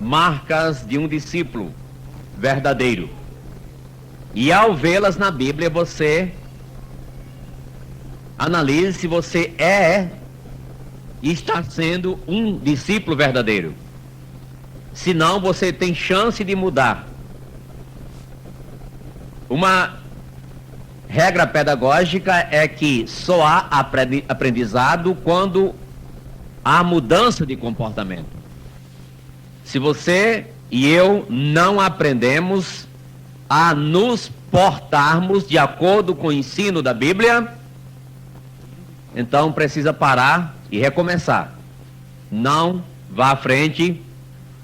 marcas de um discípulo verdadeiro. E ao vê-las na Bíblia, você analise se você é e está sendo um discípulo verdadeiro. Senão, você tem chance de mudar. Uma regra pedagógica é que só há aprendizado quando há mudança de comportamento. Se você e eu não aprendemos a nos portarmos de acordo com o ensino da Bíblia, então precisa parar e recomeçar. Não vá à frente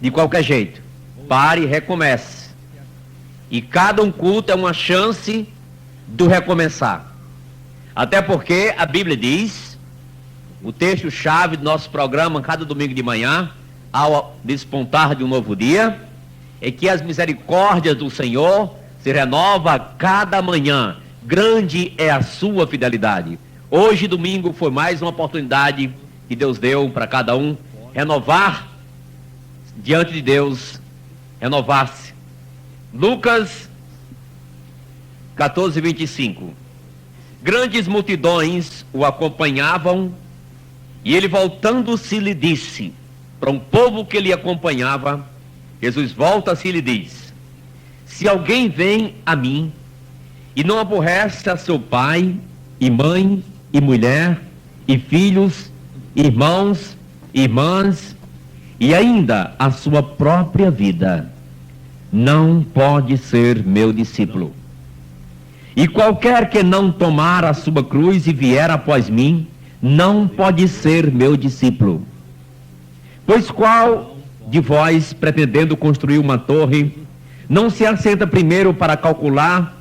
de qualquer jeito. Pare e recomece. E cada um culto é uma chance do recomeçar. Até porque a Bíblia diz, o texto-chave do nosso programa, cada domingo de manhã, ao despontar de um novo dia, é que as misericórdias do Senhor se renovam a cada manhã. Grande é a sua fidelidade. Hoje, domingo, foi mais uma oportunidade que Deus deu para cada um renovar diante de Deus, renovar-se. Lucas 14:25. Grandes multidões o acompanhavam, e ele, voltando-se, lhe disse, para um povo que lhe acompanhava, Jesus volta-se e lhe diz: se alguém vem a mim e não aborrece a seu pai e mãe e mulher e filhos, irmãos, irmãs e ainda a sua própria vida, não pode ser meu discípulo. E qualquer que não tomar a sua cruz e vier após mim, não pode ser meu discípulo. Pois qual de vós, pretendendo construir uma torre, não se assenta primeiro para calcular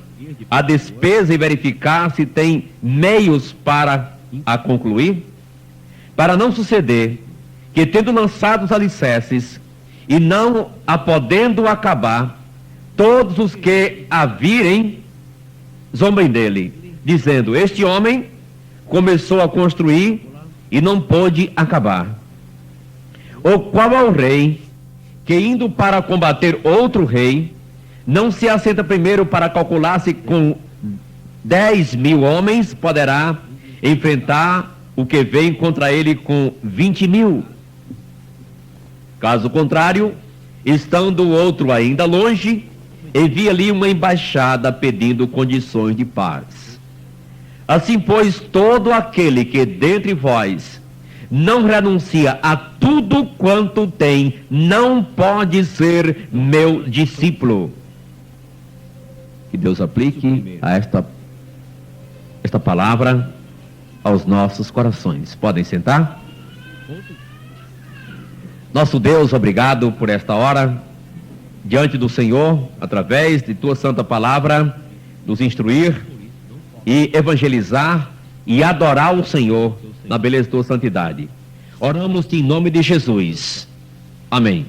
a despesa e verificar se tem meios para a concluir? Para não suceder que, tendo lançado os alicerces e não a podendo acabar, todos os que a virem zombem dele, dizendo: este homem começou a construir e não pôde acabar. Ou qual é o rei que, indo para combater outro rei, não se assenta primeiro para calcular se com 10.000 homens poderá enfrentar o que vem contra ele com 20.000? Caso contrário, estando o outro ainda longe, envia-lhe uma embaixada pedindo condições de paz. Assim, pois, todo aquele que dentre vós não renuncia a tudo quanto tem, não pode ser meu discípulo. Que Deus aplique a esta palavra aos nossos corações. Podem sentar? Nosso Deus, obrigado por esta hora, diante do Senhor, através de tua santa palavra, nos instruir e evangelizar e adorar o Senhor na beleza de tua santidade. Oramos-te em nome de Jesus. Amém.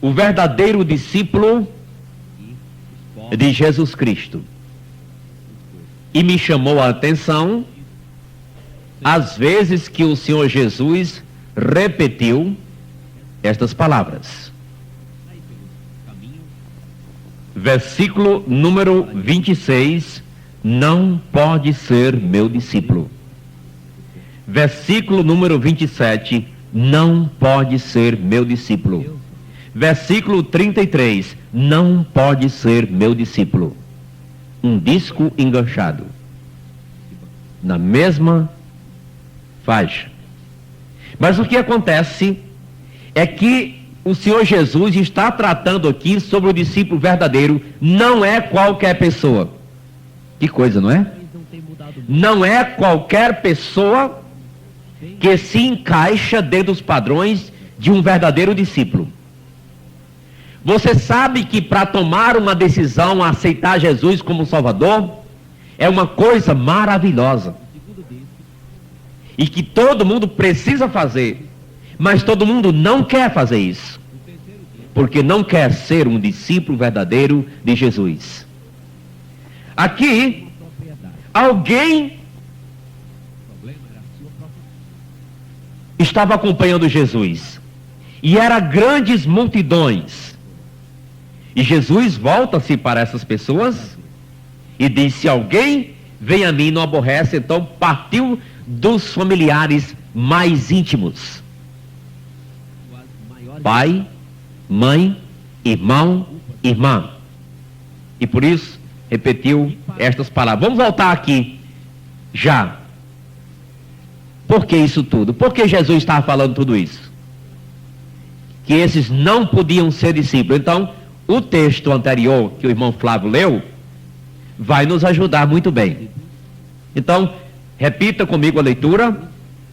O verdadeiro discípulo de Jesus Cristo. E me chamou a atenção as vezes que o Senhor Jesus repetiu estas palavras. Versículo número 26, não pode ser meu discípulo. Versículo número 27, não pode ser meu discípulo. Versículo 33, não pode ser meu discípulo. Um disco enganchado na mesma faixa. Mas o que acontece é que o Senhor Jesus está tratando aqui sobre o discípulo verdadeiro, não é qualquer pessoa. Que coisa, não é? Não é qualquer pessoa que se encaixa dentro dos padrões de um verdadeiro discípulo. Você sabe que para tomar uma decisão, aceitar Jesus como Salvador, é uma coisa maravilhosa. E que todo mundo precisa fazer, mas todo mundo não quer fazer isso, porque não quer ser um discípulo verdadeiro de Jesus. Aqui, alguém estava acompanhando Jesus, E eram grandes multidões. E Jesus volta-se para essas pessoas e diz: se alguém vem a mim e não aborrece, então partiu dos familiares mais íntimos. Pai, mãe, irmão, irmã. E por isso repetiu estas palavras. Vamos voltar aqui já. Por que isso tudo? Por que Jesus estava falando tudo isso? Que esses não podiam ser discípulos. Então, o texto anterior que o irmão Flávio leu vai nos ajudar muito bem. Então, repita comigo a leitura,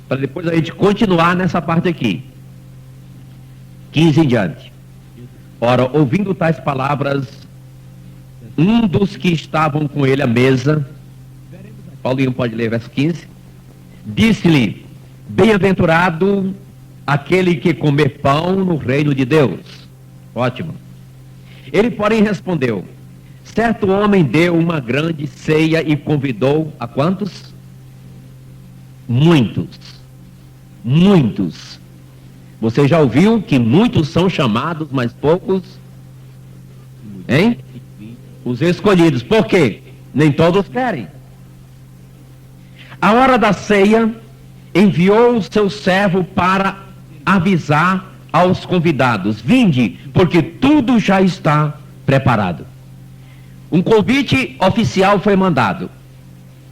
para depois a gente continuar nessa parte aqui. 15 em diante. Ora, ouvindo tais palavras, um dos que estavam com ele à mesa, Paulinho pode ler verso 15, disse-lhe: bem-aventurado aquele que comer pão no reino de Deus. Ótimo. Ele, porém, respondeu: certo homem deu uma grande ceia e convidou a quantos? Muitos. Muitos. Você já ouviu que muitos são chamados, mas poucos? Hein? Os escolhidos. Por quê? Nem todos querem. A hora da ceia, enviou o seu servo para avisar aos convidados: vinde, porque tudo já está preparado. Um convite oficial foi mandado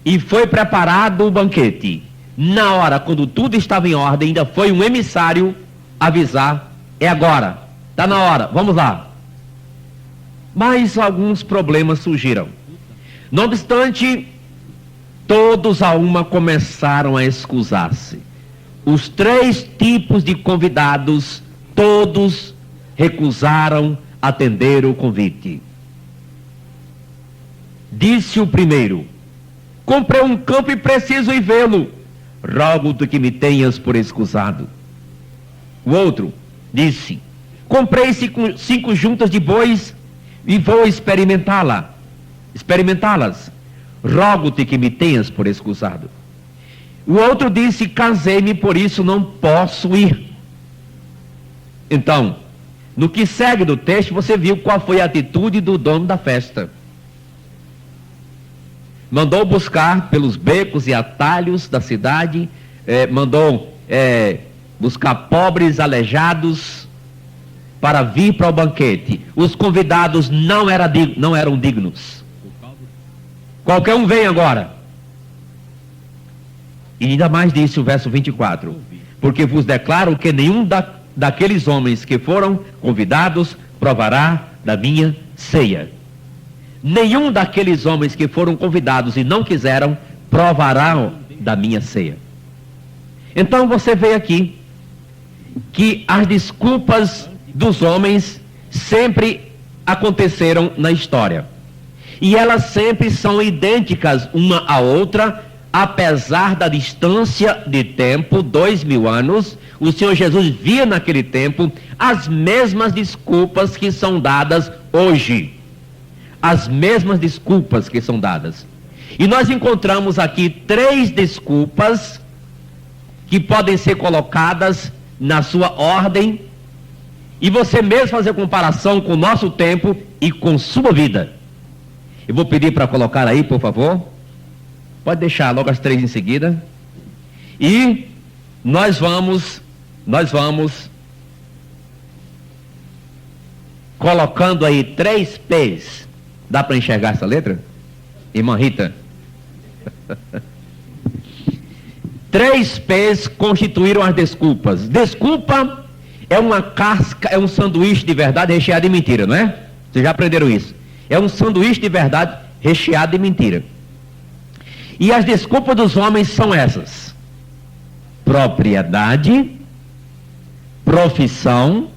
e foi preparado o banquete. Na hora, quando tudo estava em ordem, ainda foi um emissário avisar: é agora, está na hora, vamos lá. Mas alguns problemas surgiram. Não obstante, todos a uma começaram a excusar-se. Os 3 tipos de convidados, todos recusaram atender o convite. Disse o primeiro: comprei um campo e preciso ir vê-lo. Rogo-te que me tenhas por excusado. O outro disse: comprei 5 juntas de bois e vou experimentá-las. Rogo-te que me tenhas por excusado. O outro disse: casei-me, por isso não posso ir. Então, no que segue do texto, você viu qual foi a atitude do dono da festa. Mandou buscar pelos becos e atalhos da cidade, mandou buscar pobres, aleijados, para vir para o banquete. Os convidados não eram dignos. Qualquer um vem agora. E ainda mais disse o verso 24: porque vos declaro que nenhum daqueles homens que foram convidados provará da minha ceia. Nenhum daqueles homens que foram convidados e não quiseram provarão da minha ceia. Então você vê aqui que as desculpas dos homens sempre aconteceram na história. E elas sempre são idênticas uma à outra, apesar da distância de tempo, 2000 anos. O Senhor Jesus via naquele tempo as mesmas desculpas que são dadas hoje. As mesmas desculpas que são dadas. E nós encontramos aqui 3 desculpas que podem ser colocadas na sua ordem, e você mesmo fazer comparação com o nosso tempo e com sua vida. Eu vou pedir para colocar aí, por favor. Pode deixar logo as 3 em seguida. E nós vamos colocando aí 3 P's. Dá para enxergar essa letra? Irmã Rita? 3 P's constituíram as desculpas. Desculpa é uma casca, é um sanduíche de verdade recheado de mentira, não é? Vocês já aprenderam isso? É um sanduíche de verdade recheado de mentira. E as desculpas dos homens são essas: propriedade, profissão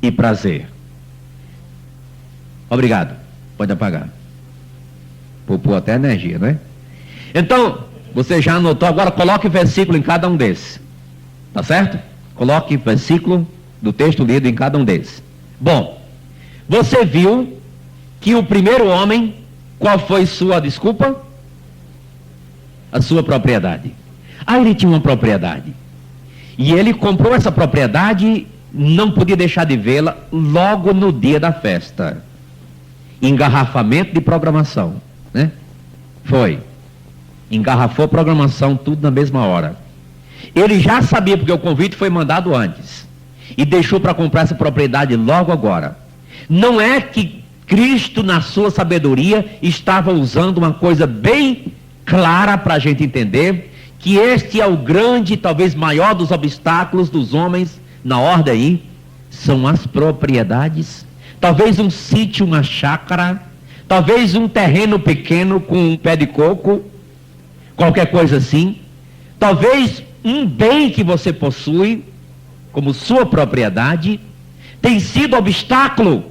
e prazer. Obrigado. Pode apagar. Poupou até energia, não é? Então, você já anotou, agora coloque versículo em cada um desses. Tá certo? Coloque versículo do texto lido em cada um desses. Bom, você viu que o primeiro homem, qual foi sua desculpa? A sua propriedade. Ah, ele tinha uma propriedade. E ele comprou essa propriedade não podia deixar de vê-la logo no dia da festa. Engarrafamento de programação, né? Foi. Engarrafou a programação, tudo na mesma hora. Ele já sabia, porque o convite foi mandado antes. E deixou para comprar essa propriedade logo agora. Não é que Cristo, na sua sabedoria, estava usando uma coisa bem clara para a gente entender, que este é o grande, talvez maior dos obstáculos dos homens na ordem aí, são as propriedades. Talvez um sítio, uma chácara, talvez um terreno pequeno com um pé de coco, qualquer coisa assim. Talvez um bem que você possui, como sua propriedade, tem sido obstáculo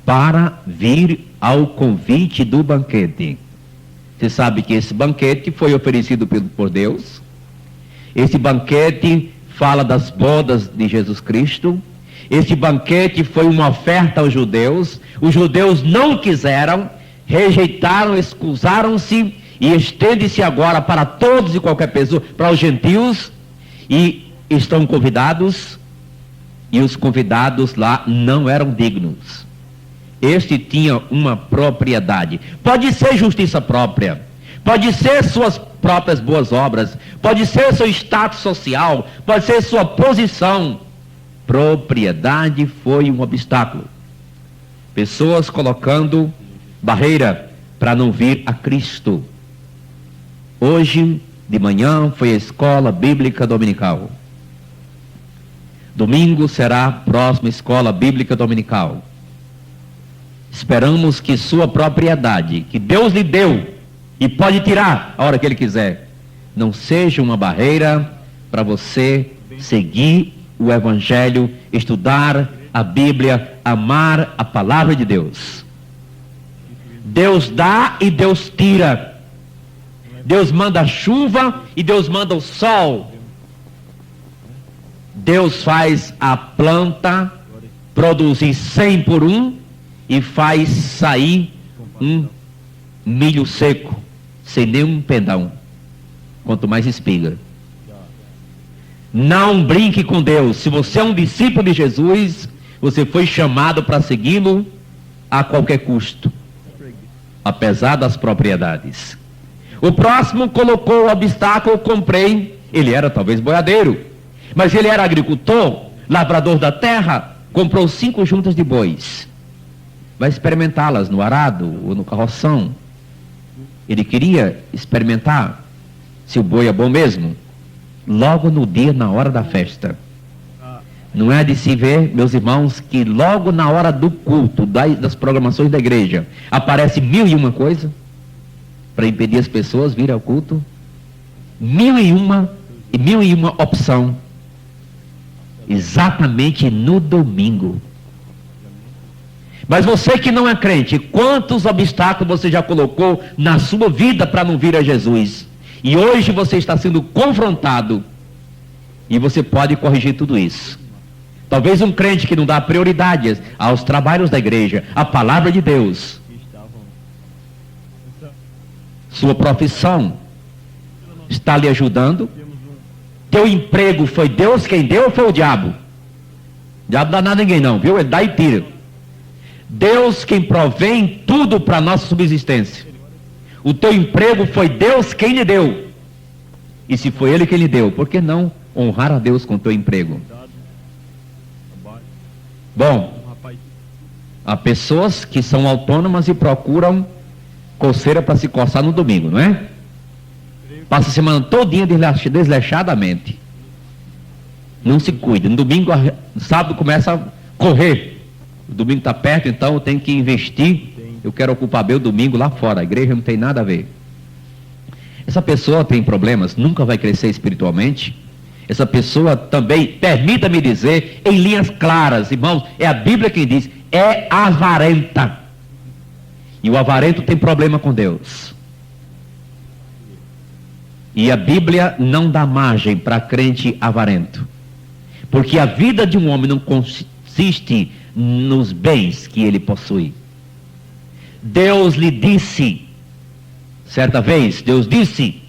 para vir ao convite do banquete. Você sabe que esse banquete foi oferecido por Deus. Esse banquete fala das bodas de Jesus Cristo. Esse banquete foi uma oferta aos judeus. Os judeus não quiseram, rejeitaram, excusaram-se, e estende-se agora para todos e qualquer pessoa, para os gentios, e estão convidados, e os convidados lá não eram dignos. Este tinha uma propriedade. Pode ser justiça própria, pode ser suas próprias boas obras, pode ser seu status social, pode ser sua posição. Propriedade foi um obstáculo. Pessoas colocando barreira para não vir a Cristo. Hoje de manhã foi a escola bíblica dominical. Domingo será a próxima escola bíblica dominical. Esperamos que sua propriedade, que Deus lhe deu e pode tirar a hora que Ele quiser, não seja uma barreira para você seguir o Evangelho, estudar a Bíblia, amar a palavra de Deus. Deus dá e Deus tira. Deus manda a chuva e Deus manda o sol. Deus faz a planta produzir 100 por 1 e faz sair um milho seco, sem nenhum pendão, quanto mais espiga. Não brinque com Deus. Se você é um discípulo de Jesus, você foi chamado para segui-lo a qualquer custo, apesar das propriedades. O próximo colocou o obstáculo, comprei. Ele era talvez boiadeiro, mas ele era agricultor, lavrador da terra, comprou 5 juntas de bois. Vai experimentá-las no arado ou no carroção. Ele queria experimentar se o boi é bom mesmo. Logo no dia, na hora da festa. Não é de se ver, meus irmãos, que logo na hora do culto, das programações da igreja, aparece 1001 coisa para impedir as pessoas virem ao culto. 1001 opção. Exatamente no domingo. Mas você que não é crente, quantos obstáculos você já colocou na sua vida para não vir a Jesus? E hoje você está sendo confrontado, e você pode corrigir tudo isso. Talvez um crente que não dá prioridade aos trabalhos da igreja, à palavra de Deus, sua profissão está lhe ajudando. Teu emprego foi Deus quem deu ou foi o diabo? O diabo não dá nada a ninguém não, viu? Ele dá e tira. Deus quem provém tudo para a nossa subsistência. O teu emprego foi Deus quem lhe deu. E se foi Ele quem lhe deu, por que não honrar a Deus com o teu emprego? Bom, há pessoas que são autônomas e procuram coceira para se coçar no domingo, não é? Passa a semana todinha desleixadamente. Não se cuida. No domingo, no sábado começa a correr. O domingo está perto, então eu tenho que investir. Eu quero ocupar bem o domingo lá fora. A igreja não tem nada a ver. Essa pessoa tem problemas, nunca vai crescer espiritualmente. Essa pessoa também, permita-me dizer, em linhas claras, irmãos, é a Bíblia quem diz, é avarenta. E o avarento tem problema com Deus. E a Bíblia não dá margem para crente avarento. Porque a vida de um homem não consiste nos bens que ele possui. Deus lhe disse, certa vez, Deus disse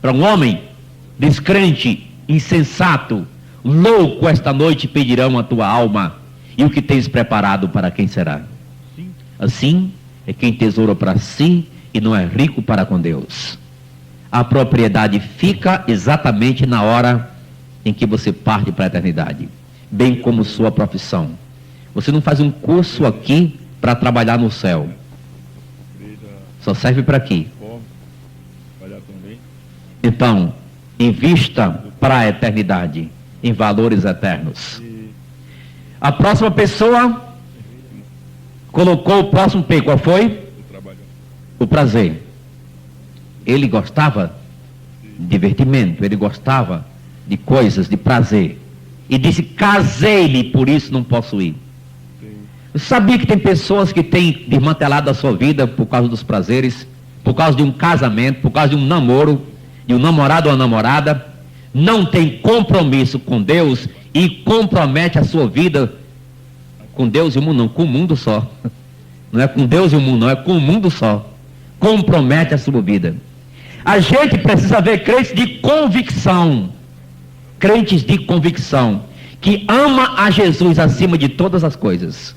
para um homem descrente, insensato, louco, esta noite pedirão a tua alma, e o que tens preparado para quem será? Assim é quem tesoura para si e não é rico para com Deus. A propriedade fica exatamente na hora em que você parte para a eternidade, bem como sua profissão. Você não faz um curso aqui para trabalhar no céu. Só serve para aqui. Então, invista para a eternidade, em valores eternos. A próxima pessoa colocou o próximo P. Qual foi? O prazer. Ele gostava de divertimento, ele gostava de coisas, de prazer. E disse, casei-lhe, por isso não posso ir. Eu sabia que tem pessoas que têm desmantelado a sua vida por causa dos prazeres, por causa de um casamento, por causa de um namoro, de um namorado ou namorada, não tem compromisso com Deus e compromete a sua vida com Deus e o mundo, não, com o mundo só. Não é com Deus e o mundo, não, é com o mundo só. Compromete a sua vida. A gente precisa ver crentes de convicção, que ama a Jesus acima de todas as coisas.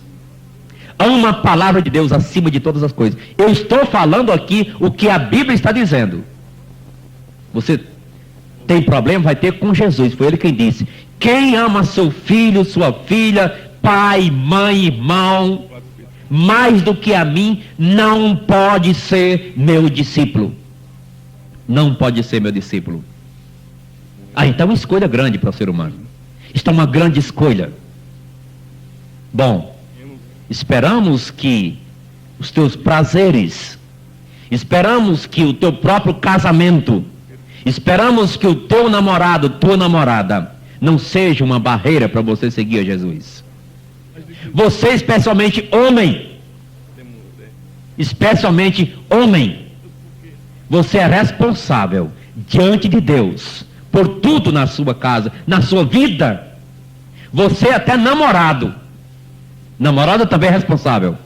Ama a palavra de Deus acima de todas as coisas. Eu estou falando aqui o que a Bíblia está dizendo. Você tem problema, vai ter com Jesus. Foi ele quem disse. Quem ama seu filho, sua filha, pai, mãe, irmão, mais do que a mim, não pode ser meu discípulo. Não pode ser meu discípulo. Então é uma escolha grande para o ser humano. Isto é uma grande escolha. Bom, esperamos que os teus prazeres, esperamos que o teu próprio casamento, esperamos que o teu namorado, tua namorada, não seja uma barreira para você seguir a Jesus. Você, especialmente homem, você é responsável diante de Deus por tudo na sua casa, na sua vida. Você até namorado também é responsável.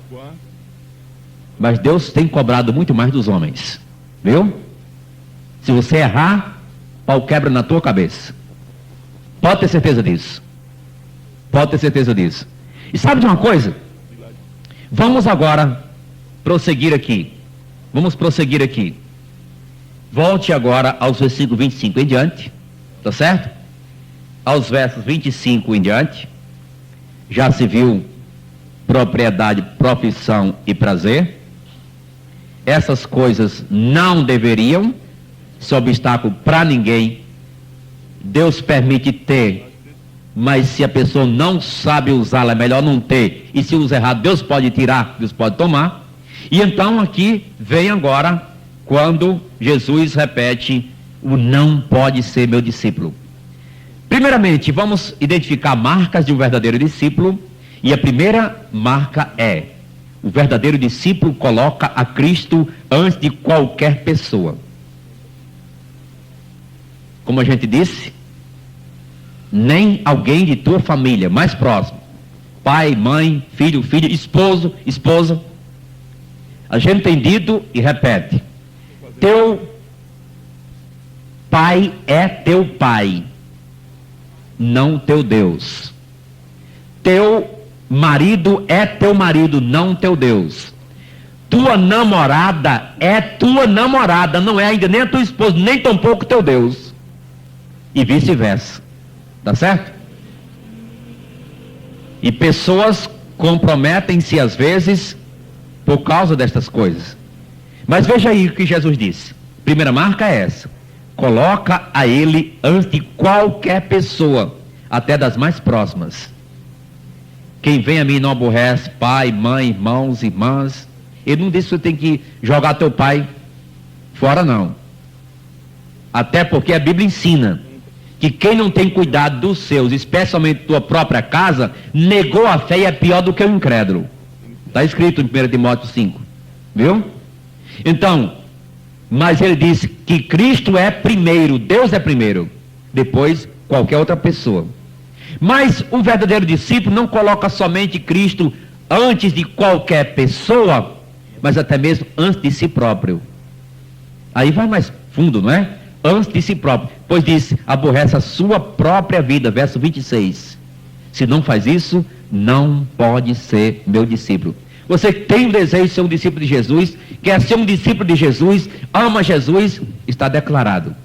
Mas Deus tem cobrado muito mais dos homens, viu? Se você errar, pau quebra na tua cabeça. Pode ter certeza disso. E sabe de uma coisa? Vamos agora prosseguir aqui. Volte agora aos versículos 25 em diante, tá certo? Aos versos 25 em diante. Já se viu propriedade, profissão e prazer. Essas coisas não deveriam ser obstáculo para ninguém. Deus permite ter, mas se a pessoa não sabe usá-la, é melhor não ter. E se usa errado, Deus pode tirar, Deus pode tomar. E então aqui vem agora, quando Jesus repete, o não pode ser meu discípulo. Primeiramente, vamos identificar marcas de um verdadeiro discípulo. E a primeira marca é, o verdadeiro discípulo coloca a Cristo antes de qualquer pessoa. Como a gente disse, nem alguém de tua família mais próximo, pai, mãe, filho, filha, esposo, esposa. A gente tem dito e repete, teu pai é teu pai, não teu Deus. Teu marido é teu marido, não teu Deus. Tua namorada é tua namorada, não é ainda nem a tua esposa, nem tampouco teu Deus. E vice-versa. Tá certo? E pessoas comprometem-se às vezes por causa destas coisas. Mas veja aí o que Jesus disse. Primeira marca é essa. Coloca a ele antes de qualquer pessoa, até das mais próximas. Quem vem a mim não aborrece pai, mãe, irmãos, irmãs. Ele não disse que você tem que jogar teu pai fora, não. Até porque a Bíblia ensina que quem não tem cuidado dos seus, especialmente tua própria casa, negou a fé e é pior do que o incrédulo. Está escrito em 1 Timóteo 5. Viu? Então, mas ele disse que Cristo é primeiro, Deus é primeiro, depois qualquer outra pessoa. Mas o verdadeiro discípulo não coloca somente Cristo antes de qualquer pessoa, mas até mesmo antes de si próprio. Aí vai mais fundo, não é? antes de si próprio, pois disse, aborrece a sua própria vida, verso 26. Se não faz isso, não pode ser meu discípulo. Você tem o desejo de ser um discípulo de Jesus, quer ser um discípulo de Jesus, ama Jesus, está declarado.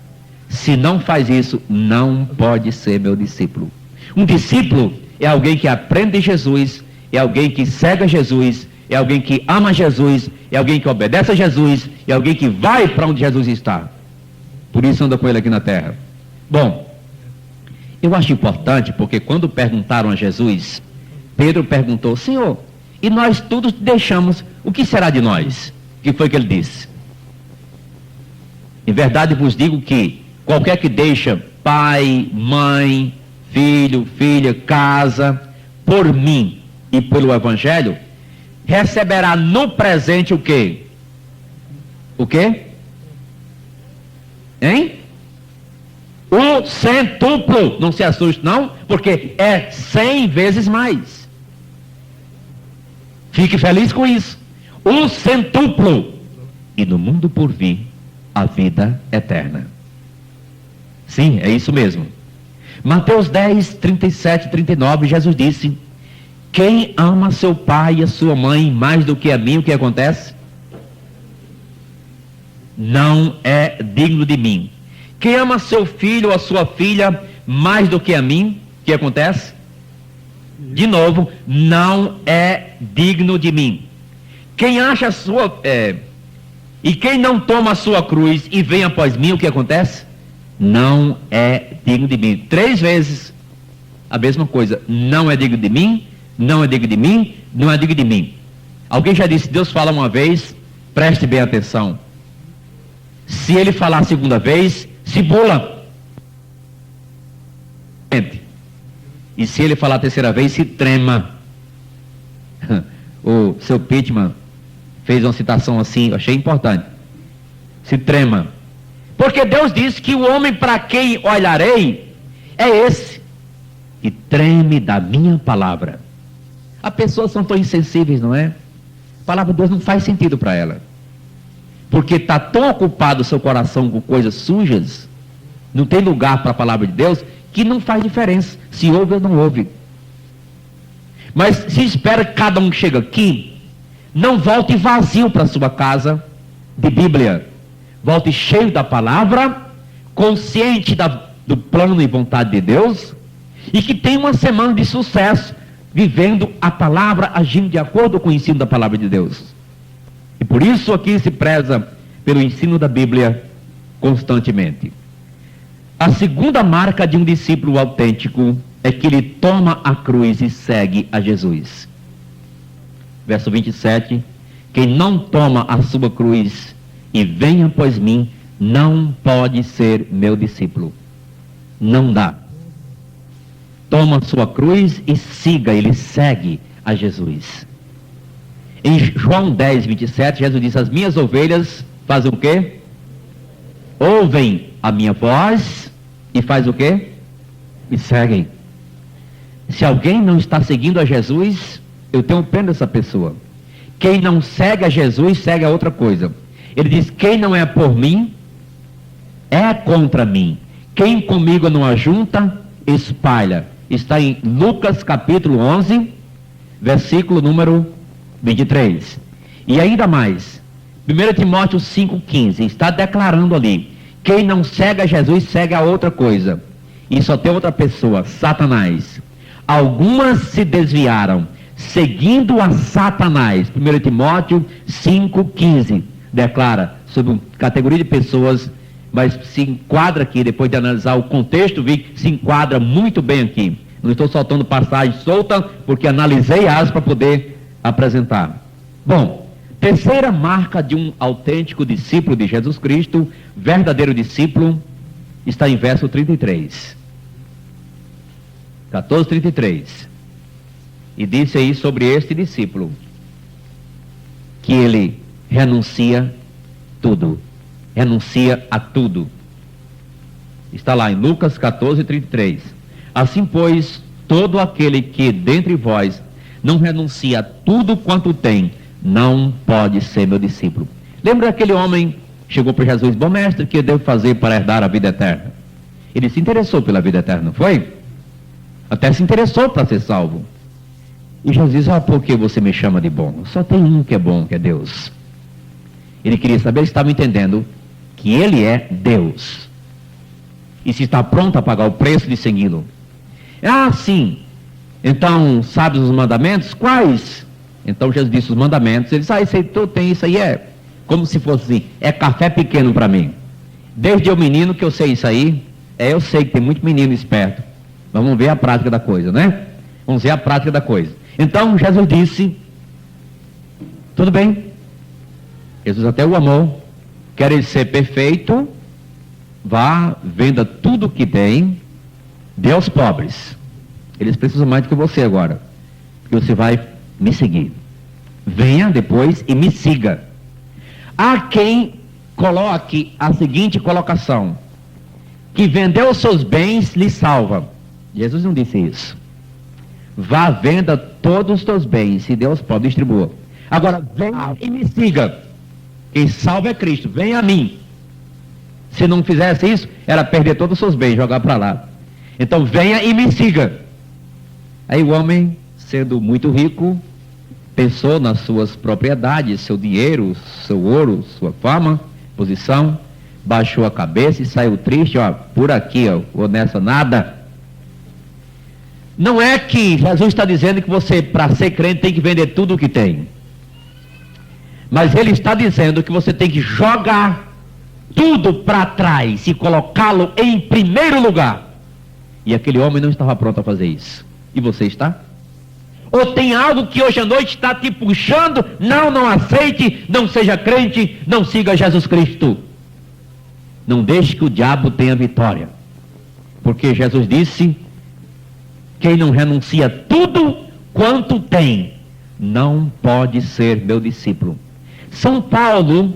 Se não faz isso, não pode ser meu discípulo. Um discípulo é alguém que aprende de Jesus, é alguém que segue a Jesus, é alguém que ama Jesus, é alguém que obedece a Jesus, é alguém que vai para onde Jesus está. Por isso anda com ele aqui na terra. Bom, eu acho importante porque quando perguntaram a Jesus, Pedro perguntou, Senhor, e nós todos deixamos, o que será de nós? O que foi que ele disse? Em verdade vos digo que qualquer que deixa pai, mãe, filho, filha, casa, por mim e pelo Evangelho, receberá no presente o quê? O quê? Hein? O centuplo. Não se assuste não, porque é 100 vezes mais. Fique feliz com isso. O centuplo. E no mundo por vir, a vida eterna. Sim, é isso mesmo. Mateus 10, 37 e 39, Jesus disse, quem ama seu pai e a sua mãe mais do que a mim, o que acontece? Não é digno de mim. Quem ama seu filho ou a sua filha mais do que a mim, o que acontece? De novo, não é digno de mim. Quem acha a sua... e quem não toma a sua cruz e vem após mim, o que acontece? Não é digno de mim. 3 vezes a mesma coisa. Não é digno de mim, não é digno de mim, não é digno de mim. Alguém já disse, Deus fala uma vez, preste bem atenção. Se ele falar a segunda vez, se bula. E se ele falar a terceira vez, se trema. O seu Pittman fez uma citação assim, eu achei importante. Se trema. Porque Deus disse que o homem para quem olharei é esse, que treme da minha palavra. As pessoas são tão insensíveis, não é? A palavra de Deus não faz sentido para ela. Porque está tão ocupado o seu coração com coisas sujas, não tem lugar para a palavra de Deus, que não faz diferença se ouve ou não ouve. Mas se espera que cada um que chega aqui não volte vazio para sua casa de Bíblia. Volte cheio da palavra, consciente do plano e vontade de Deus, e que tenha uma semana de sucesso, vivendo a palavra, agindo de acordo com o ensino da palavra de Deus. E por isso aqui se preza pelo ensino da Bíblia constantemente. A segunda marca de um discípulo autêntico é que ele toma a cruz e segue a Jesus. Verso 27, quem não toma a sua cruz e vem após mim, não pode ser meu discípulo. Não dá. Toma a sua cruz e siga, ele segue a Jesus. Em João 10, 27, Jesus disse, as minhas ovelhas fazem o quê? Ouvem a minha voz e faz o quê? Me seguem. Se alguém não está seguindo a Jesus, eu tenho pena dessa pessoa. Quem não segue a Jesus, segue a outra coisa. Ele diz, quem não é por mim, é contra mim. Quem comigo não ajunta, espalha. Está em Lucas capítulo 11, versículo número 23. E ainda mais, 1 Timóteo 5,15, está declarando ali, quem não segue a Jesus, segue a outra coisa. E só tem outra pessoa, Satanás. Algumas se desviaram, seguindo a Satanás. 1 Timóteo 5,15 declara sobre uma categoria de pessoas, mas se enquadra aqui, depois de analisar o contexto, vi que se enquadra muito bem aqui. Não estou soltando passagem solta, porque analisei as para poder apresentar. Bom, terceira marca de um autêntico discípulo de Jesus Cristo, verdadeiro discípulo, está em verso 33. 14:33. E disse aí sobre este discípulo, que ele renuncia tudo. Renuncia a tudo. Está lá em Lucas 14:33. Assim, pois, todo aquele que dentre vós não renuncia a tudo quanto tem, não pode ser meu discípulo. Lembra aquele homem chegou para Jesus: bom mestre, o que eu devo fazer para herdar a vida eterna? Ele se interessou pela vida eterna, não foi? Até se interessou para ser salvo. E Jesus disse: por que você me chama de bom? Só tem um que é bom, que é Deus. Ele queria saber se estava entendendo que ele é Deus. E se está pronto a pagar o preço de segui-lo. Sim. Então, sabes os mandamentos? Quais? Então Jesus disse os mandamentos. Ele disse: isso aí tu tem, isso aí é como se fosse, é café pequeno para mim. Desde eu menino que eu sei isso aí. Eu sei que tem muito menino esperto. Vamos ver a prática da coisa, né? Vamos ver a prática da coisa. Então Jesus disse: tudo bem. Jesus até o amou. Quer ele ser perfeito? Vá, venda tudo que tem, dê aos pobres. Eles precisam mais do que você agora. Porque você vai me seguir. Venha depois e me siga. Há quem coloque a seguinte colocação: que vendeu os seus bens lhe salva. Jesus não disse isso. Vá, venda todos os teus bens e dê aos pobres, distribua. Agora venha e me siga. Quem salva é Cristo, venha a mim. Se não fizesse isso, era perder todos os seus bens, jogar para lá. Então venha e me siga. Aí o homem, sendo muito rico, pensou nas suas propriedades, seu dinheiro, seu ouro, sua fama, posição, baixou a cabeça e saiu triste: por aqui, ou nessa nada. Não é que Jesus está dizendo que você, para ser crente, tem que vender tudo o que tem. Mas ele está dizendo que você tem que jogar tudo para trás e colocá-lo em primeiro lugar. E aquele homem não estava pronto a fazer isso. E você está? Ou tem algo que hoje à noite está te puxando? Não aceite, não seja crente, não siga Jesus Cristo. Não deixe que o diabo tenha vitória. Porque Jesus disse: quem não renuncia tudo quanto tem, não pode ser meu discípulo. São Paulo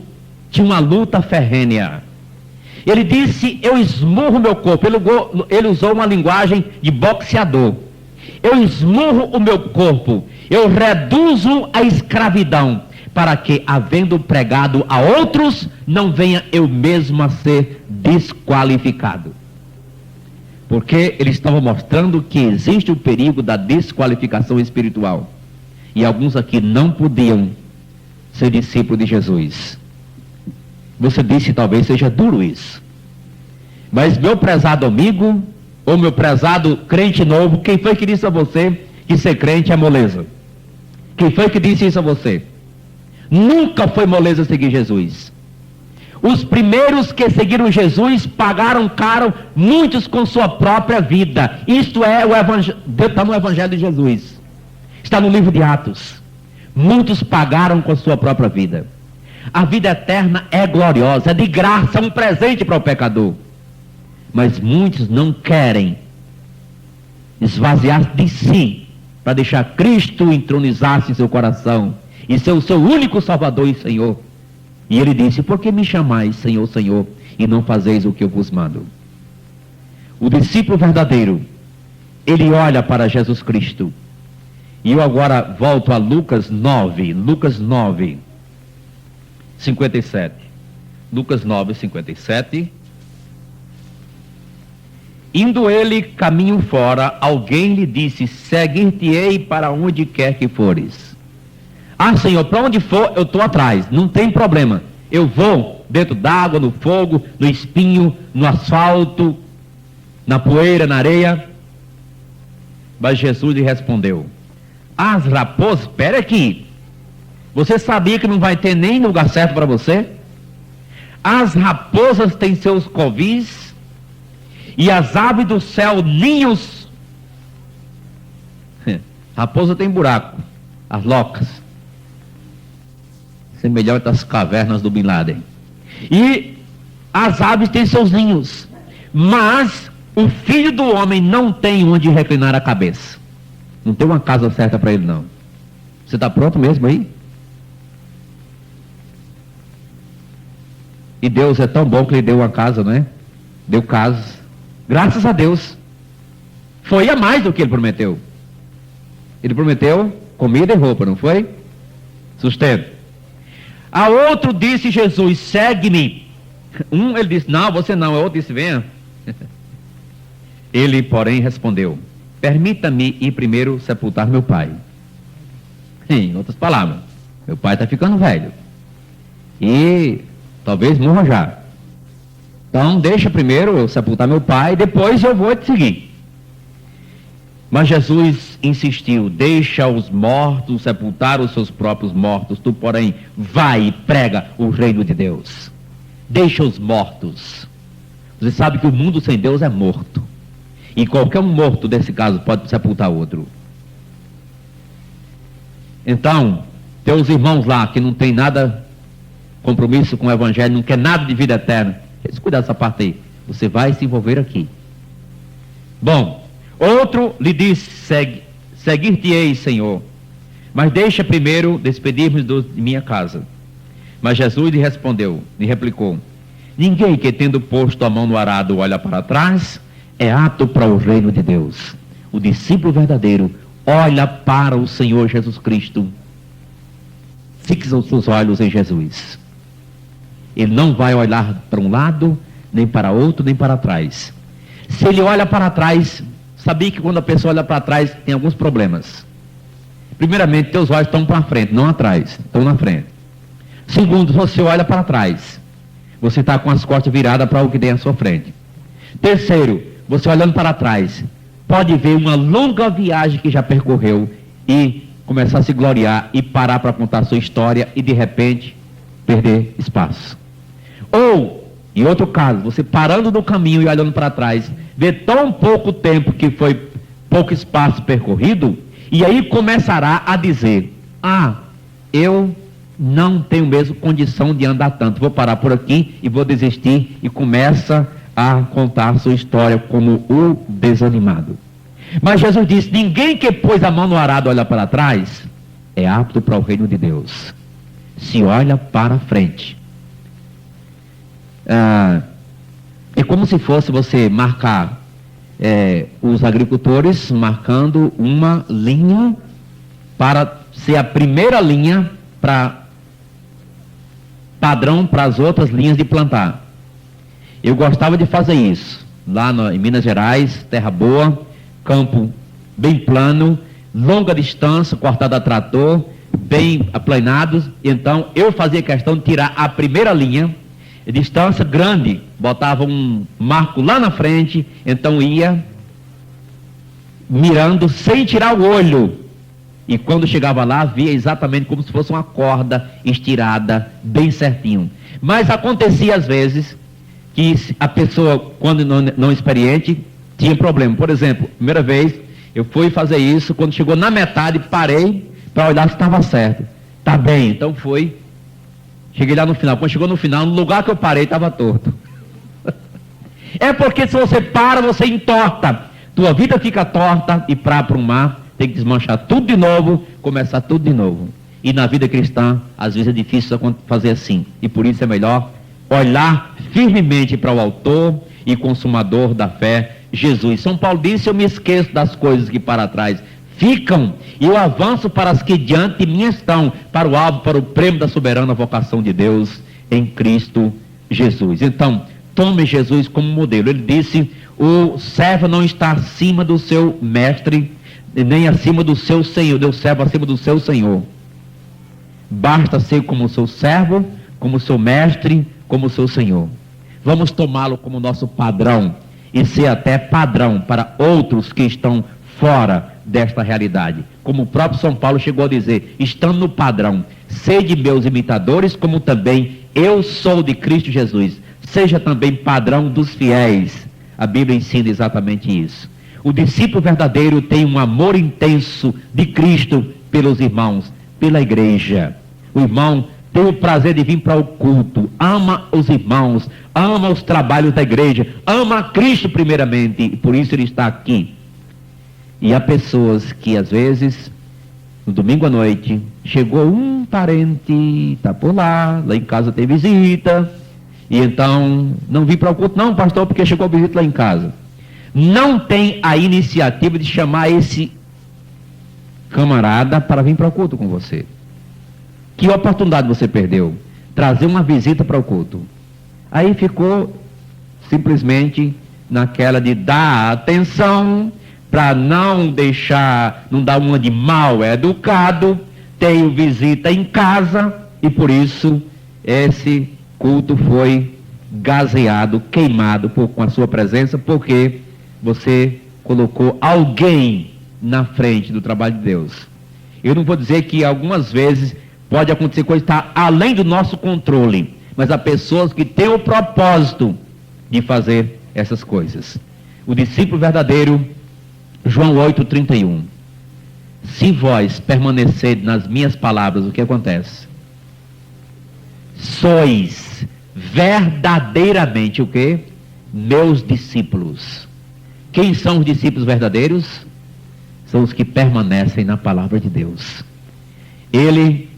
tinha uma luta ferrenha. Ele disse: eu esmurro meu corpo. Ele usou uma linguagem de boxeador. Eu esmurro o meu corpo, eu reduzo a escravidão, para que, havendo pregado a outros, não venha eu mesmo a ser desqualificado. Porque ele estava mostrando que existe o perigo da desqualificação espiritual. E alguns aqui não podiam ser discípulos de Jesus. Você disse, talvez seja duro isso. Mas meu prezado amigo, ou meu prezado crente novo, quem foi que disse a você que ser crente é moleza? Quem foi que disse isso a você? Nunca foi moleza seguir Jesus. Os primeiros que seguiram Jesus pagaram caro, muitos com sua própria vida. Isto é, está no Evangelho de Jesus. Está no livro de Atos. Muitos pagaram com a sua própria vida. A vida eterna é gloriosa, é de graça, é um presente para o pecador. Mas muitos não querem esvaziar de si, para deixar Cristo entronizar-se em seu coração, e ser o seu único Salvador e Senhor. E ele disse: por que me chamais Senhor, Senhor, e não fazeis o que eu vos mando? O discípulo verdadeiro, ele olha para Jesus Cristo. E eu agora volto a Lucas 9, 57. Lucas 9, 57. Indo ele caminho fora, alguém lhe disse: seguir-te-ei para onde quer que fores. Senhor, para onde for, eu estou atrás, não tem problema. Eu vou dentro d'água, no fogo, no espinho, no asfalto, na poeira, na areia. Mas Jesus lhe respondeu: as raposas, espera aqui. Você sabia que não vai ter nem lugar certo para você? As raposas têm seus covis, e as aves do céu ninhos. Raposa tem buraco, as locas, semelhante às cavernas do Bin Laden. E as aves têm seus ninhos, mas o filho do homem não tem onde reclinar a cabeça. Não tem uma casa certa para ele, não. Você está pronto mesmo aí? E Deus é tão bom que lhe deu uma casa, não é? Deu casas. Graças a Deus. Foi a mais do que ele prometeu. Ele prometeu comida e roupa, não foi? Sustento. A outro disse Jesus, segue-me. Ele disse, não, você não. A outro disse, venha. Ele, porém, respondeu, permita-me ir primeiro sepultar meu pai. Em outras palavras, meu pai está ficando velho. E talvez morra já. Então, deixa primeiro eu sepultar meu pai, depois eu vou te seguir. Mas Jesus insistiu, deixa os mortos sepultar os seus próprios mortos. Tu, porém, vai e prega o reino de Deus. Deixa os mortos. Você sabe que o mundo sem Deus é morto. E qualquer um morto, desse caso, pode sepultar outro. Então, teus irmãos lá, que não tem nada compromisso com o evangelho, não quer nada de vida eterna, eles cuidam dessa parte aí. Você vai se envolver aqui. Bom, outro lhe disse, seguir-te-ei, Senhor, mas deixa primeiro despedir-me de minha casa. Mas Jesus lhe replicou, ninguém que tendo posto a mão no arado olha para trás, é apto para o reino de Deus. O discípulo verdadeiro olha para o Senhor Jesus Cristo, fixa os seus olhos em Jesus. Ele não vai olhar para um lado, nem para outro, nem para trás. Se ele olha para trás, sabia que quando a pessoa olha para trás, tem alguns problemas. Primeiramente, teus olhos estão para frente, não atrás, estão na frente. Segundo, você olha para trás, você está com as costas viradas para o que tem à sua frente. Terceiro, você olhando para trás, pode ver uma longa viagem que já percorreu e começar a se gloriar e parar para contar a sua história e de repente perder espaço. Ou, em outro caso, você parando no caminho e olhando para trás, vê tão pouco tempo que foi pouco espaço percorrido, e aí começará a dizer, eu não tenho mesmo condição de andar tanto, vou parar por aqui e vou desistir, e começa a contar a sua história como o desanimado. Mas Jesus disse, ninguém que pôs a mão no arado olha para trás, é apto para o reino de Deus. Se olha para frente. É como se fosse você marcar os agricultores marcando uma linha para ser a primeira linha para padrão para as outras linhas de plantar. Eu gostava de fazer isso lá em Minas Gerais, terra boa, campo bem plano, longa distância, cortada a trator, bem aplanados. Então eu fazia questão de tirar a primeira linha, distância grande, botava um marco lá na frente, então ia mirando sem tirar o olho, e quando chegava lá via exatamente como se fosse uma corda estirada bem certinho. Mas acontecia às vezes que a pessoa, quando não experiente, tinha problema. Por exemplo, primeira vez eu fui fazer isso, quando chegou na metade parei para olhar se estava certo. Tá bem, então foi. Cheguei lá no final. Quando chegou no final, no lugar que eu parei, estava torto. É porque se você para, você entorta. Tua vida fica torta e para aprumar, tem que desmanchar tudo de novo, começar tudo de novo. E na vida cristã, às vezes é difícil fazer assim. E por isso é melhor olhar firmemente para o autor e consumador da fé, Jesus. São Paulo disse, eu me esqueço das coisas que para trás ficam, e eu avanço para as que diante de mim estão, para o alvo, para o prêmio da soberana vocação de Deus em Cristo Jesus. Então, tome Jesus como modelo. Ele disse, o servo não está acima do seu mestre, nem acima do seu senhor, Deus servo acima do seu senhor. Basta ser como o seu servo, como o seu mestre, como o seu senhor. Vamos tomá-lo como nosso padrão, e ser até padrão para outros que estão fora desta realidade. Como o próprio São Paulo chegou a dizer, estando no padrão, sede meus imitadores, como também eu sou de Cristo Jesus. Seja também padrão dos fiéis. A Bíblia ensina exatamente isso. O discípulo verdadeiro tem um amor intenso de Cristo pelos irmãos, pela igreja. O irmão tem o prazer de vir para o culto, ama os irmãos, ama os trabalhos da igreja, ama a Cristo primeiramente, e por isso ele está aqui. E há pessoas que às vezes, no domingo à noite, chegou um parente, está por lá em casa tem visita, e então não vim para o culto não, pastor, porque chegou a visita lá em casa. Não tem a iniciativa de chamar esse camarada para vir para o culto com você. Que oportunidade você perdeu? Trazer uma visita para o culto. Aí ficou simplesmente naquela de dar atenção para não dar uma de mal educado, tenho visita em casa, e por isso esse culto foi gazeado, queimado com a sua presença, porque você colocou alguém na frente do trabalho de Deus. Eu não vou dizer que algumas vezes pode acontecer coisa que está além do nosso controle, mas há pessoas que têm o propósito de fazer essas coisas. O discípulo verdadeiro, João 8,31. Se vós permanecerdes nas minhas palavras, o que acontece? Sois verdadeiramente o quê? Meus discípulos. Quem são os discípulos verdadeiros? São os que permanecem na palavra de Deus. Ele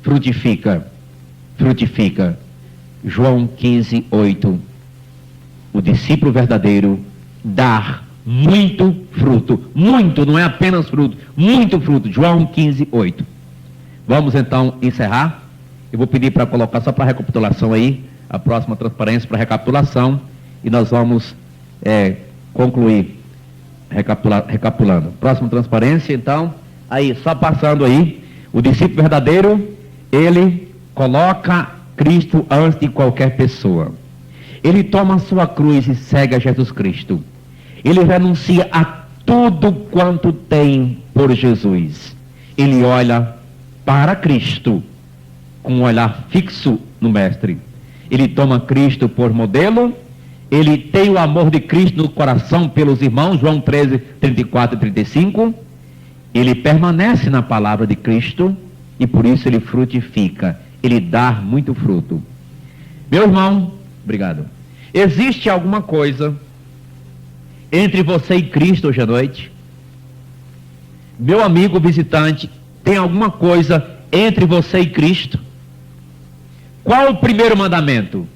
frutifica. João 15:8. O discípulo verdadeiro dá muito fruto. Muito, não é apenas fruto, muito fruto. João 15:8. Vamos então encerrar. Eu vou pedir para colocar só para recapitulação aí, a próxima transparência para recapitulação, e nós vamos concluir recapitulando. Próxima transparência, então, aí, só passando aí, o discípulo verdadeiro, ele coloca Cristo antes de qualquer pessoa. Ele toma a sua cruz e segue a Jesus Cristo. Ele renuncia a tudo quanto tem por Jesus. Ele olha para Cristo com um olhar fixo no Mestre. Ele toma Cristo por modelo. Ele tem o amor de Cristo no coração pelos irmãos, João 13:34 e 35. Ele permanece na palavra de Cristo e por isso ele frutifica. Ele dá muito fruto. Meu irmão, obrigado. Existe alguma coisa entre você e Cristo hoje à noite? Meu amigo visitante, tem alguma coisa entre você e Cristo? Qual o primeiro mandamento?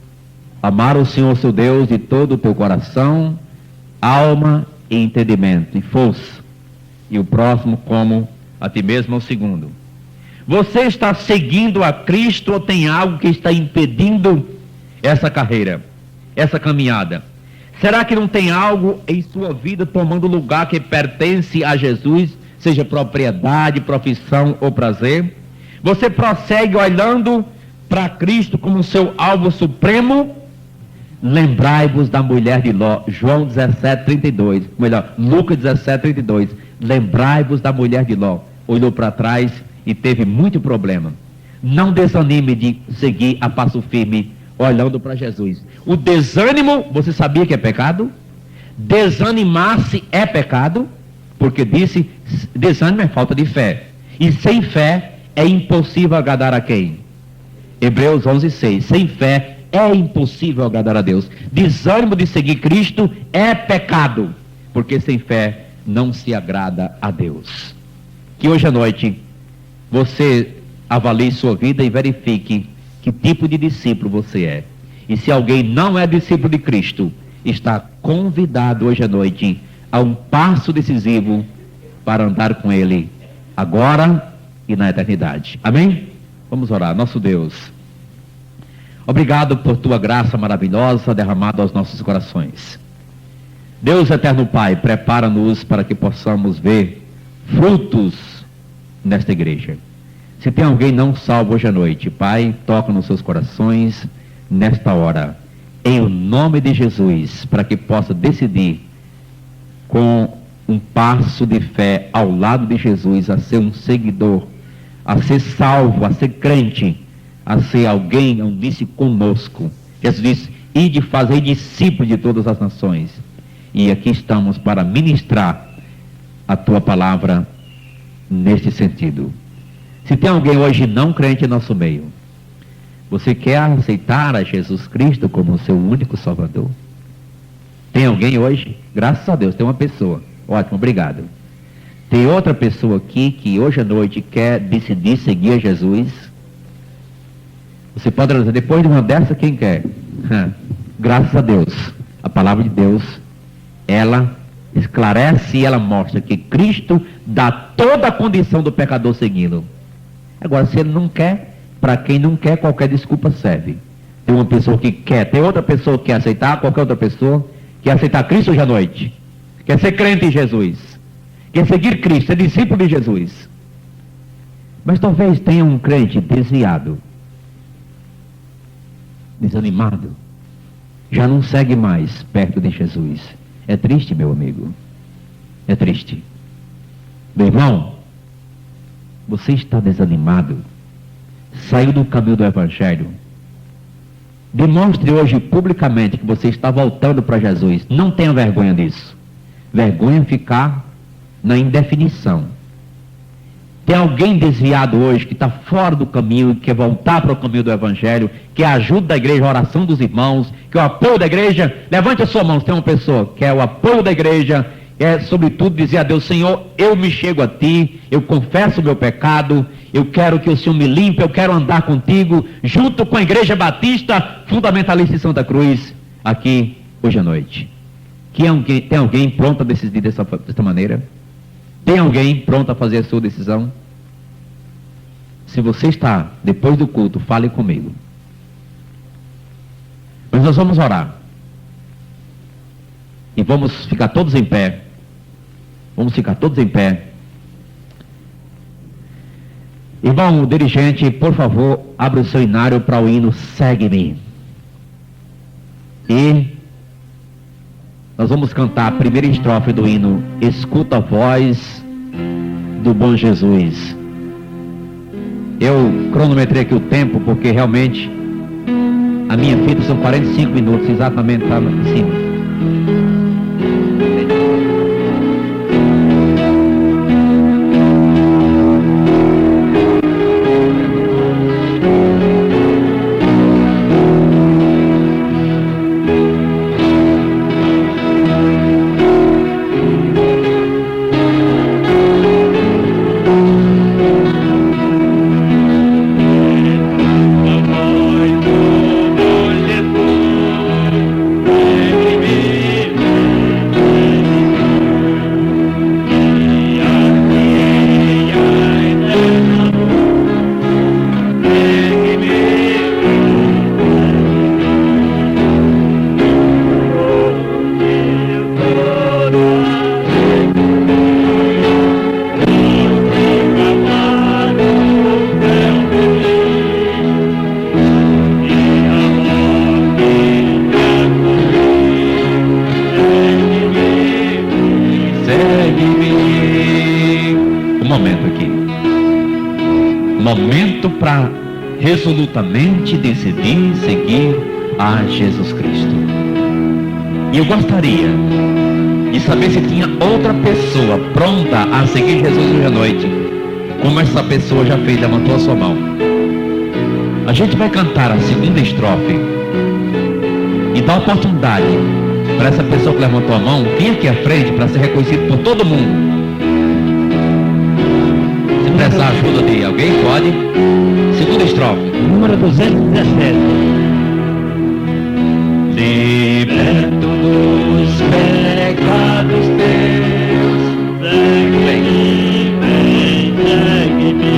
Amar o Senhor seu Deus de todo o teu coração, alma e entendimento e força. E o próximo como a ti mesmo é o segundo. Você está seguindo a Cristo ou tem algo que está impedindo essa carreira, essa caminhada? Será que não tem algo em sua vida tomando lugar que pertence a Jesus, seja propriedade, profissão ou prazer? Você prossegue olhando para Cristo como seu alvo supremo? Lembrai-vos da mulher de Ló, João 17:32, melhor, Lucas 17:32. Lembrai-vos da mulher de Ló. Olhou para trás e teve muito problema. Não desanime de seguir a passo firme, olhando para Jesus. O desânimo, você sabia que é pecado? Desanimar-se é pecado, porque disse, desânimo é falta de fé. E sem fé é impossível agradar a quem? Hebreus 11:6. Sem fé é impossível agradar a Deus. Desânimo de seguir Cristo é pecado, porque sem fé não se agrada a Deus. Que hoje à noite você avalie sua vida e verifique que tipo de discípulo você é. E se alguém não é discípulo de Cristo, está convidado hoje à noite a um passo decisivo para andar com Ele agora e na eternidade. Amém? Vamos orar. Nosso Deus, obrigado por tua graça maravilhosa derramada aos nossos corações. Deus eterno Pai, prepara-nos para que possamos ver frutos nesta igreja. Se tem alguém não salvo hoje à noite, Pai, toca nos seus corações nesta hora, em o nome de Jesus, para que possa decidir com um passo de fé ao lado de Jesus a ser um seguidor, a ser salvo, a ser crente, a ser alguém, unir-se conosco. Jesus disse, ide fazer discípulos de todas as nações. E aqui estamos para ministrar a tua palavra nesse sentido. Se tem alguém hoje não crente em nosso meio, você quer aceitar a Jesus Cristo como seu único Salvador? Tem alguém hoje? Graças a Deus, tem uma pessoa. Ótimo, obrigado. Tem outra pessoa aqui que hoje à noite quer decidir seguir a Jesus? Você pode dizer, depois de uma dessa, quem quer? Graças a Deus. A palavra de Deus, ela esclarece e ela mostra que Cristo dá toda a condição do pecador seguindo. Agora, se ele não quer, para quem não quer, qualquer desculpa serve. Tem uma pessoa que quer, tem outra pessoa que quer aceitar, qualquer outra pessoa quer aceitar Cristo hoje à noite, quer ser crente em Jesus, quer seguir Cristo, ser discípulo de Jesus. Mas talvez tenha um crente desviado, desanimado, já não segue mais perto de Jesus. É triste, meu amigo, é triste. Meu irmão, você está desanimado, saiu do caminho do Evangelho. Demonstre hoje publicamente que você está voltando para Jesus. Não tenha vergonha disso. Vergonha ficar na indefinição. Tem alguém desviado hoje que está fora do caminho, que quer voltar para o caminho do Evangelho, que a ajuda da igreja, a oração dos irmãos, que o apoio da igreja? Levante a sua mão se tem uma pessoa que é o apoio da igreja, é sobretudo dizer a Deus: Senhor, eu me chego a Ti, eu confesso o meu pecado, eu quero que o Senhor me limpe, eu quero andar contigo, junto com a Igreja Batista Fundamentalista de Santa Cruz, aqui, hoje à noite. Tem alguém pronto a decidir dessa maneira? Tem alguém pronto a fazer a sua decisão? Se você está, depois do culto, fale comigo. Mas nós vamos orar. E vamos ficar todos em pé. Vamos ficar todos em pé. Irmão dirigente, por favor, abra o seu inário para o hino Segue-me. E nós vamos cantar a primeira estrofe do hino Escuta a Voz do Bom Jesus. Eu cronometrei aqui o tempo porque realmente a minha fita são 45 minutos, exatamente está em cima. Momento para resolutamente decidir seguir a Jesus Cristo. E eu gostaria de saber se tinha outra pessoa pronta a seguir Jesus hoje à noite, como essa pessoa já fez, levantou a sua mão. A gente vai cantar a segunda estrofe e dar oportunidade para essa pessoa que levantou a mão vir aqui à frente para ser reconhecido por todo mundo. Se precisar ajuda de alguém, pode. Segunda estrofe. Número 217. Liberto dos pecados teus, Segue-me, vem, segue-me,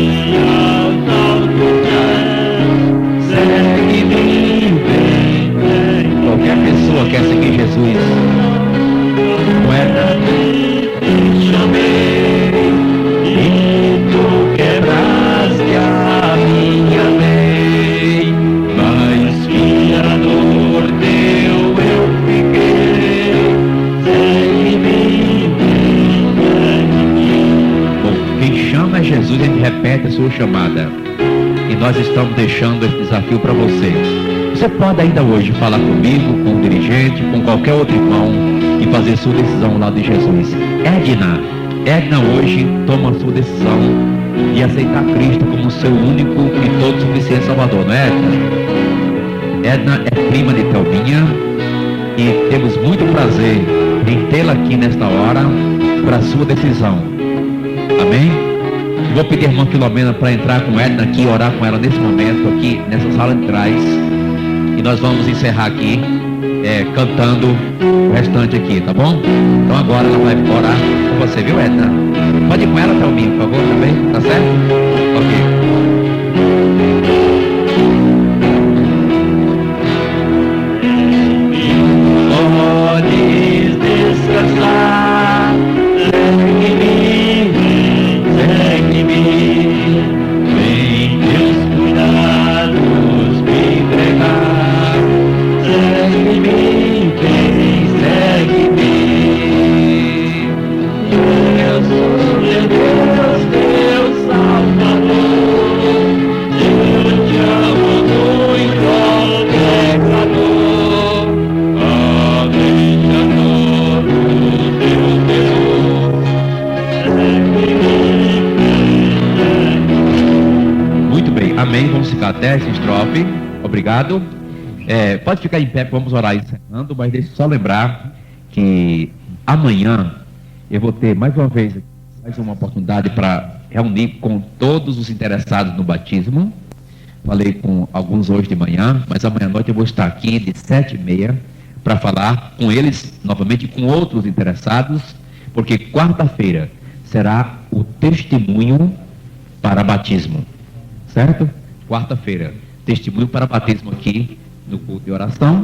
e aos altos céus. segue-me, vem. Qualquer pessoa quer seguir Jesus. Não é nada. Te chamei, E tu quebraste a minha lei, mas fiador teu eu fiquei. segue-me, Bom, quem chama é Jesus, ele repete a sua chamada. E nós estamos deixando esse desafio para você. Você pode ainda hoje falar comigo, com o dirigente, com qualquer outro irmão e fazer sua decisão ao lado de Jesus. Edna hoje toma a sua decisão de aceitar Cristo como seu único e todo suficiente Salvador, não é, Edna? Edna é prima de Thelminha e temos muito prazer em tê-la aqui nesta hora para a sua decisão. Amém? Vou pedir a irmã Filomena para entrar com Edna aqui e orar com ela nesse momento, aqui nessa sala de trás. E nós vamos encerrar aqui cantando o restante aqui, tá bom? Então agora ela vai orar com você, viu, Edna? Pode ir com ela, Thelminha, por favor, também, tá certo? Ok. Podes descansar, segue-me, vem teus cuidados me pregar, segue-me, segue-me, eu sou Deus, teu Salvador, eu te amo muito, pecador, deixa todo teu temor, Muito bem, amém. Vamos ficar até essa estrofe. Obrigado. Pode ficar em pé, vamos orar encerrando, mas deixa eu só lembrar que amanhã eu vou ter mais uma vez mais uma oportunidade para reunir com todos os interessados no batismo. Falei com alguns hoje de manhã, mas amanhã à noite eu vou estar aqui de 7h30 para falar com eles novamente, com outros interessados, porque quarta-feira será o testemunho para batismo, certo? Quarta-feira, testemunho para batismo aqui no culto de oração.